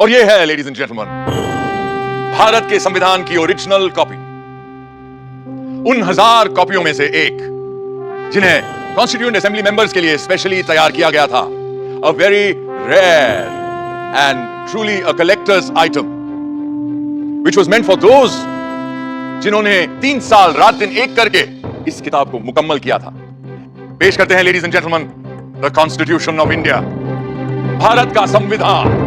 और ये है लेडीज एंड जेंटलमैन भारत के संविधान की ओरिजिनल कॉपी, उन 1000 कॉपियों में से एक जिन्हें कॉन्स्टिट्यूएंट असेंबली मेंबर्स के लिए स्पेशली तैयार किया गया था। A very rare and truly a collector's item which was meant for those जिन्होंने 3 साल रात दिन एक करके इस किताब को मुकम्मल किया था। पेश करते हैं ladies and gentleman the constitution of India, Bharat का संविधान।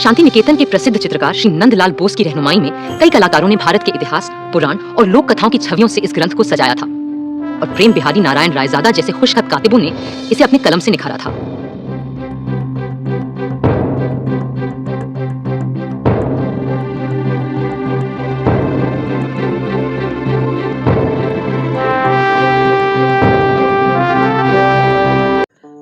शांति निकेतन के प्रसिद्ध चित्रकार श्री नंदलाल बोस की रहनुमाई में कई कलाकारों ने भारत के इतिहास, पुराण और लोक कथाओं की छवियों से इस ग्रंथ को सजाया था और प्रेम बिहारी नारायण रायजादा जैसे खुशखत कातिबों ने इसे अपने कलम से निखारा था।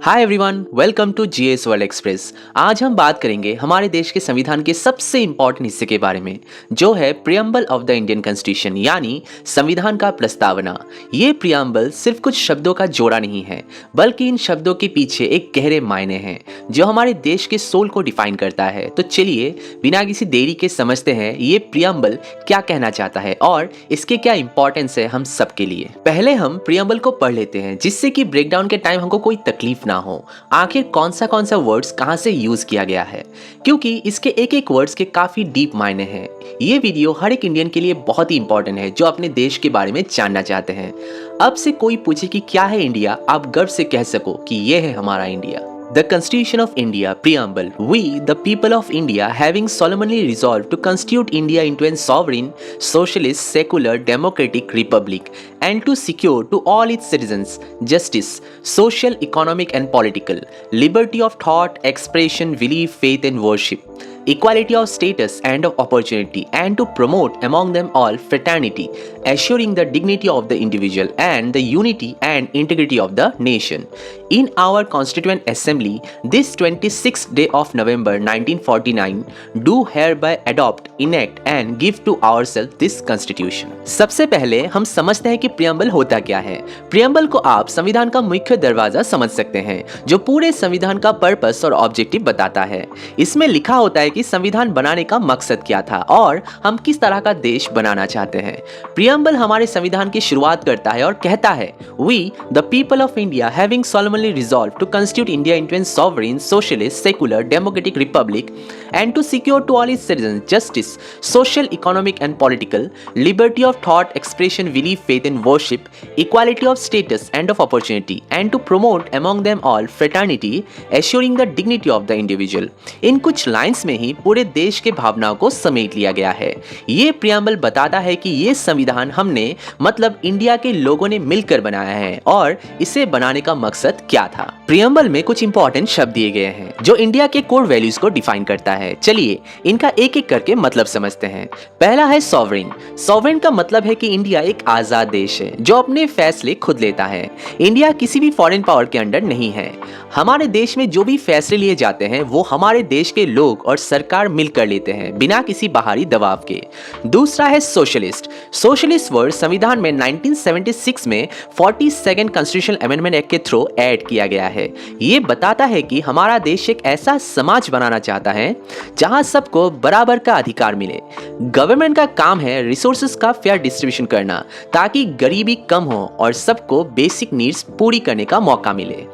Hi everyone, welcome to GS world express. आज हम बात करेंगे हमारे देश के संविधान के सबसे इंपॉर्टेंट हिस्से के बारे में, जो है preamble of the Indian constitution, यानी संविधान का प्रस्तावना। ये प्रियम्बल सिर्फ कुछ शब्दों का जोड़ा नहीं है, बल्कि इन शब्दों के पीछे एक गहरे मायने हैं जो हमारे देश के सोल को डिफाइन करता है। तो चलिए बिना किसी देरी के समझते हैं ये प्रियम्बल क्या कहना चाहता है और इसके क्या इंपॉर्टेंस है हम सबके लिए। पहले हम प्रियम्बल को पढ़ लेते हैं, जिससे कि ब्रेकडाउन के टाइम हमको कोई तकलीफ ना हो आखिर कौन सा वर्ड्स कहां से यूज किया गया है, क्योंकि इसके एक एक वर्ड्स के काफी डीप मायने हैं। ये वीडियो हर एक इंडियन के लिए बहुत ही इंपॉर्टेंट है जो अपने देश के बारे में जानना चाहते हैं। अब से कोई पूछे कि क्या है इंडिया, आप गर्व से कह सको कि ये है हमारा India. The Constitution of India Preamble. We, the people of India, having solemnly resolved to constitute India into a sovereign, socialist, secular, democratic republic, and to secure to all its citizens justice, social, economic, and political, liberty of thought, expression, belief, faith, and worship, equality of status and of opportunity, and to promote among them all fraternity, assuring the dignity of the individual and the unity and integrity of the nation. In our Constituent Assembly, this 26th day of November 1949, do hereby adopt, enact, and give to ourselves this Constitution. सबसे पहले हम समझते हैं कि preamble होता क्या है। Preamble को आप संविधान का मुख्य दरवाजा समझ सकते हैं, जो पूरे संविधान का पर्पस और ऑब्जेक्टिव बताता है। इसमें लिखा होता है कि संविधान बनाने का मकसद क्या था और हम किस तरह का देश बनाना चाहते हैं। प्रियम्बल हमारे संविधान की शुरुआत करता है और कहता है, We, the people of India, having solemnly resolved to constitute India into a sovereign, socialist, secular, democratic republic, and to secure to all its citizens justice, social, economic, and political, liberty of thought, expression, belief, faith, and worship, equality of status and of opportunity, and to promote among them all fraternity, assuring the dignity of the individual. इन कुछ lines में ही पूरे देश के भावनाओं को समेट लिया गया है। ये प्रियम्बल बताता है कि ये संविधान हमने मतलब इंडिया के लोगों ने मिलकर बनाया है और इसे बनाने का मकसद क्या था। प्रियम्बल में कुछ इंपॉर्टेंट शब्द दिए गए हैं जो इंडिया के कोर वैल्यूज को डिफाइन करता है। चलिए इनका एक एक करके मतलब समझते हैं। पहला है सॉवरेन। सॉवरेन का मतलब है कि इंडिया एक आजाद देश है जो अपने फैसले खुद लेता है। इंडिया किसी भी फॉरेन पावर के अंडर नहीं है। हमारे देश में जो भी फैसले लिए जाते हैं वो हमारे देश के लोग और सरकार मिलकर लेते हैं बिना किसी बाहरी दबाव के। दूसरा है सोशलिस्ट। सोशलिस्ट वर्ड संविधान में 1976 में 42nd कॉन्स्टिट्यूशनल अमेंडमेंट एक्ट के थ्रू ऐड किया गया है। ये बताता है कि हमारा देश एक ऐसा समाज बनाना चाहता है जहां सबको बराबर का अधिकार मिले। गवर्नमेंट का काम है रिसोर्सेज का फेयर डिस्ट्रीब्यूशन करना ताकि गरीबी कम हो और सबको बेसिक नीड्स पूरी करने का मौका मिले।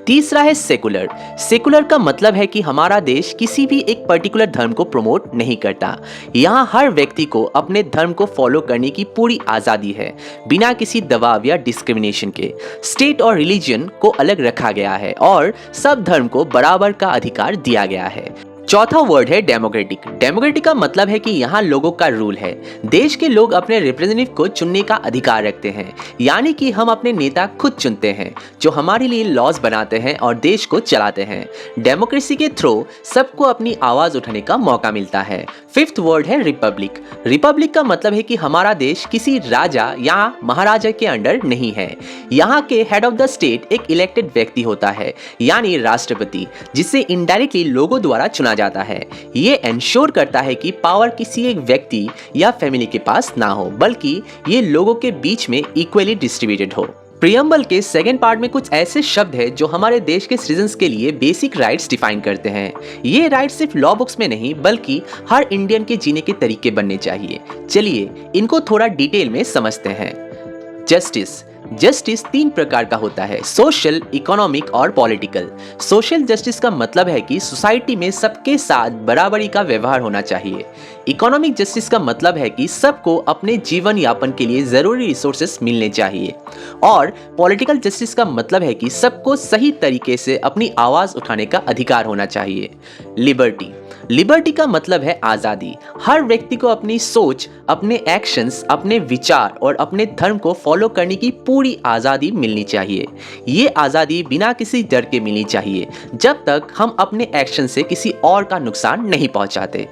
तीसरा है सेकुलर। सेकुलर का मतलब है कि हमारा देश किसी भी एक पर्टिकुलर धर्म को प्रमोट नहीं करता। यहाँ हर व्यक्ति को अपने धर्म को फॉलो करने की पूरी आज़ादी है बिना किसी दबाव या डिस्क्रिमिनेशन के। स्टेट और रिलीजन को अलग रखा गया है और सब धर्म को बराबर का अधिकार दिया गया है। चौथा वर्ड है डेमोक्रेटिक। डेमोक्रेटिक का मतलब है कि यहाँ लोगों का रूल है। देश के लोग अपने रिप्रेजेंटेटिव को चुनने का अधिकार रखते हैं, यानी कि हम अपने नेता खुद चुनते हैं जो हमारे लिए लॉज बनाते हैं और देश को चलाते हैं। डेमोक्रेसी के थ्रू सबको अपनी आवाज उठाने का मौका मिलता है। फिफ्थ वर्ड है रिपब्लिक। रिपब्लिक का मतलब है कि हमारा देश किसी राजा या महाराजा के अंडर नहीं है। यहाँ के हेड ऑफ द स्टेट एक इलेक्टेड व्यक्ति होता है, यानी राष्ट्रपति, जिसे इनडायरेक्टली लोगों द्वारा चुना जाता है। ये इंश्योर करता है कि पावर किसी एक व्यक्ति या फैमिली के पास ना हो, बल्कि ये लोगों के बीच में इक्वली डिस्ट्रीब्यूटेड हो। प्रियम्बल के सेकेंड पार्ट में कुछ ऐसे शब्द हैं जो हमारे देश के सिटीजन्स के लिए बेसिक राइट्स डिफाइन करते हैं। ये राइट्स सिर्फ लॉ बुक्स में नहीं बल्कि हर इंडियन के जीने के तरीके बनने चाहिए। चलिए इनको थोड़ा डिटेल में समझते हैं। जस्टिस। जस्टिस 3 प्रकार का होता है, सोशल, इकोनॉमिक और पॉलिटिकल। सोशल जस्टिस का मतलब है कि सोसाइटी में सबके साथ बराबरी का व्यवहार होना चाहिए। इकोनॉमिक जस्टिस का मतलब है कि सबको अपने जीवन यापन के लिए जरूरी रिसोर्सेस मिलने चाहिए। और पॉलिटिकल जस्टिस का मतलब है कि सबको सही तरीके से अपनी आवाज उठाने का अधिकार होना चाहिए। लिबर्टी। लिबर्टी का मतलब है आज़ादी। हर व्यक्ति को अपनी सोच, अपने एक्शंस, अपने विचार और अपने धर्म को फॉलो करने की पूरी आज़ादी मिलनी चाहिए। ये आज़ादी बिना किसी डर के मिलनी चाहिए जब तक हम अपने एक्शन से किसी और का नुकसान नहीं पहुंचाते।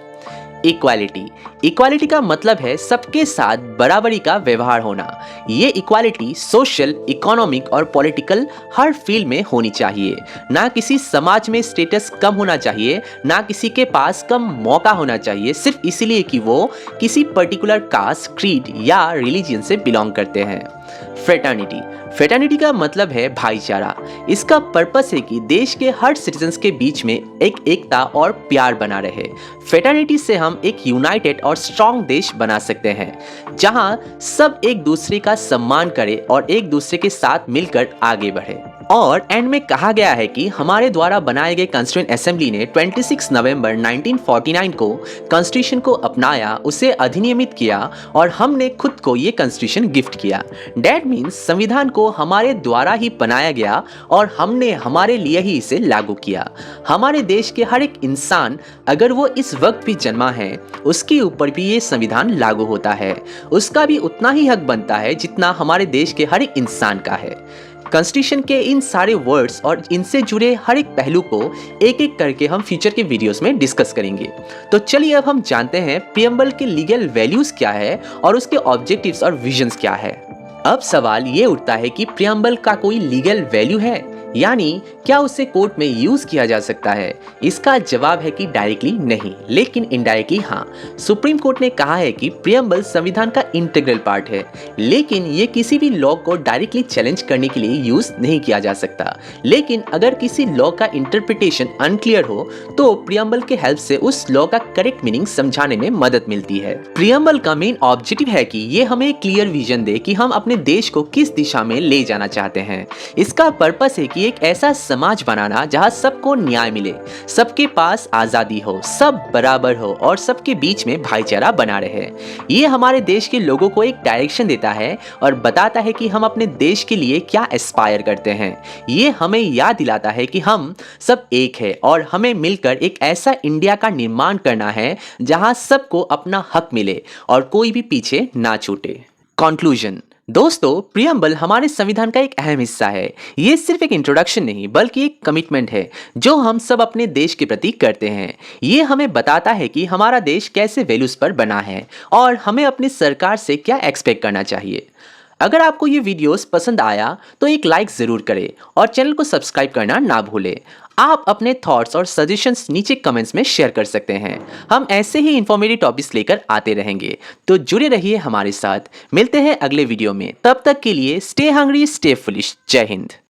इक्वालिटी। इक्वालिटी का मतलब है सबके साथ बराबरी का व्यवहार होना। ये इक्वालिटी सोशल, इकोनॉमिक और पॉलिटिकल हर फील्ड में होनी चाहिए। ना किसी समाज में स्टेटस कम होना चाहिए, ना किसी के पास कम मौका होना चाहिए सिर्फ इसलिए कि वो किसी पर्टिकुलर कास्ट, क्रीड या रिलीजन से बिलोंग करते हैं। फ्रेटर्निटी। फ्रेटर्निटी का मतलब है भाईचारा। इसका पर्पस है कि देश के हर सिटीजन्स के बीच में एक एकता और प्यार बना रहे। फ्रेटर्निटी से हम एक यूनाइटेड और स्ट्रॉन्ग देश बना सकते हैं जहां सब एक दूसरे का सम्मान करें और एक दूसरे के साथ मिलकर आगे बढ़े। और एंड में कहा गया है कि हमारे द्वारा बनाए गए कॉन्स्टिट्यूएंट असेंबली ने 26 नवंबर 1949 को कॉन्स्टिट्यूशन को अपनाया, उसे अधिनियमित किया और हमने खुद को ये कॉन्स्टिट्यूशन गिफ्ट किया। डैट मीन्स संविधान को हमारे द्वारा ही बनाया गया और हमने हमारे लिए ही इसे लागू किया। हमारे देश के हर एक इंसान अगर वो इस वक्त भी जन्मा है उसके ऊपर भी ये संविधान लागू होता है। उसका भी उतना ही हक बनता है जितना हमारे देश के हर एक इंसान का है। कॉन्स्टिट्यूशन के इन सारे वर्ड्स और इनसे जुड़े हर एक पहलू को एक एक करके हम फ्यूचर के वीडियोस में डिस्कस करेंगे। तो चलिए अब हम जानते हैं प्रियम्बल के लीगल वैल्यूज क्या है और उसके ऑब्जेक्टिव्स और विजन्स क्या है। अब सवाल ये उठता है कि प्रियम्बल का कोई लीगल वैल्यू है, यानी क्या उसे कोर्ट में यूज किया जा सकता है? इसका जवाब है कि डायरेक्टली नहीं, लेकिन इनडायरेक्टली हाँ। सुप्रीम कोर्ट ने कहा है कि प्रियम्बल संविधान का इंटीग्रल पार्ट है, लेकिन ये किसी भी लॉ को डायरेक्टली चैलेंज करने के लिए यूज नहीं किया जा सकता। लेकिन अगर किसी लॉ का इंटरप्रिटेशन अनक्लियर हो तो प्रियम्बल के हेल्प से उस लॉ का करेक्ट मीनिंग समझाने में मदद मिलती है। प्रियम्बल का मेन ऑब्जेक्टिव है कि ये हमें क्लियर विजन दे कि हम अपने देश को किस दिशा में ले जाना चाहते हैं। इसका पर्पस है कि एक ऐसा समाज बनाना जहां सबको न्याय मिले, सबके पास आजादी हो, सब बराबर हो और सबके बीच में भाईचारा बना रहे। ये हमारे देश के लोगों को एक डायरेक्शन देता है और बताता है कि हम अपने देश के लिए क्या एस्पायर करते हैं। ये हमें याद दिलाता है कि हम सब एक है और हमें मिलकर एक ऐसा इंडिया का निर्माण करना है जहां सबको अपना हक मिले और कोई भी पीछे ना छूटे। कंक्लूजन। दोस्तों, प्रियम्बल हमारे संविधान का एक अहम हिस्सा है। ये सिर्फ एक इंट्रोडक्शन नहीं बल्कि एक कमिटमेंट है जो हम सब अपने देश के प्रति करते हैं। ये हमें बताता है कि हमारा देश कैसे वैल्यूज पर बना है और हमें अपनी सरकार से क्या एक्सपेक्ट करना चाहिए। अगर आपको ये वीडियोस पसंद आया तो एक लाइक ज़रूर करें और चैनल को सब्सक्राइब करना ना भूलें। आप अपने थॉट्स और सजेशंस नीचे कमेंट्स में शेयर कर सकते हैं। हम ऐसे ही इंफॉर्मेटिव टॉपिक्स लेकर आते रहेंगे, तो जुड़े रहिए हमारे साथ। मिलते हैं अगले वीडियो में, तब तक के लिए स्टे हंग्री, स्टे फुलिश। जय हिंद।